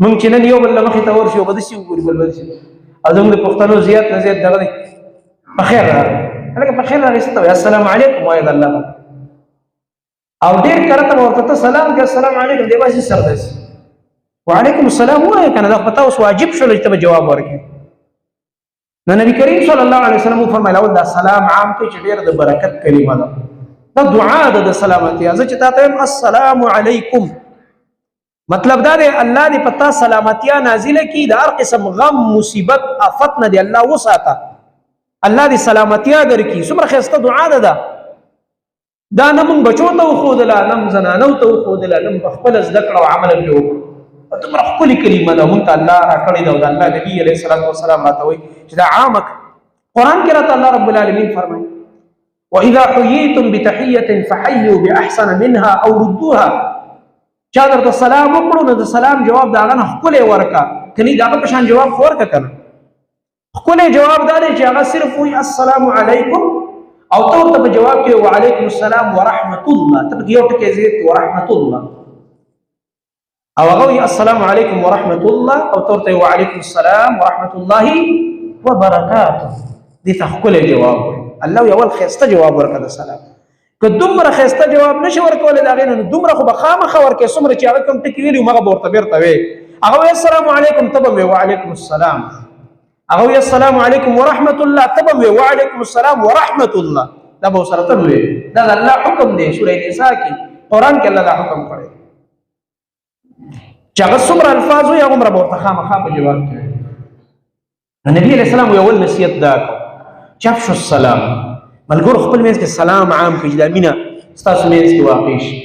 مونږ چې نن یو بل مخې ته ورشو به داسې وګوري بل به داسې او زموږ د پښتنو زیات نه زیات دغه دی په خیر راغلی هلکه په خیر راغلی څه ته وایي السلام علیکم وایي د الله او ډېر کله ته به ورته ته سلام کوې السلام علیکم دی به سر داسې وعلیکم السلام ووایه که نه دا خو په تا اوس واجب شوله چې ته به جواب ورکړې نو نبي کریم صلی الله علیه وسلم وفرمایل اول دا سلام عام کوي چې ډېره د برکت کلمه ده دا دعا ده د سلامتیا زه چې تا ته وایم السلام علیکم مطلب دا دی الله دې په تا سلامتیا نازله کړي د هر قسم غم مصیبت آفت نه دی الله وساته الله دې سلامتیا درکړي څومره ښایسته دعا ده دا نه موږ بچو ته وښودله نه موږ زنانو ته وښودله نه موږ پخپله زده کړه او عمل پرې وکړو دومره ښکلې کلمه ده مونږ ته الله راکړې ده او د الله نبي علیه الصلاة والسلام راته وایي چې دا عامه قرآن کې راته الله رب العالمین فرمایي وإذا حييتم بتحية فحيوا بأحسن منها أو ردوها چا درته سلام وکړو نو د سلام جواب د هغه نه ښکلی ورکړه کني د هغه په شان جواب خو ورکړه که نه ښکلی جواب دا دی چې هغه صرف وایي السلام علیکم او ته ورته په جواب کې وعلیکم السلام ورحمة الله ته پکې یو ټکی زیات ورحمة الله او هغه وایي السلام علیکم ورحمة الله او ته ورته وعلیکم السلام ورحمة الله وبرکاته دې ته ښکلی جواب وایي الله وایي اول ښایسته جواب ورکړه د سلام که دومره ښایسته جواب نشي ورکولی د هغې نه نو دومره خو به خامخا ورکړې څومره چې هغه کوم ټکي ویلي هغه به ورته بېرته وې هغه وایي السلام علیکم ته به وایې وعلیکم السلام هغه وایي السلام علیکم ورحمة الله ته به وایې وعلیکم السلام ورحمة الله دا به ورسره ته وایې دا د الله حکم دی سوره نساء کې قرآن کې الله دا حکم کړی چې هغه څومره الفاظ وایي هغومره به ورته خامخا په جواب کې نبي علیه السلام وایي اول نصیحت دا کړو چې افشو السلام ملګرو خپل منځ کې سلام عام کړئ چې دا مینه ستاسو منځ کې واقع شي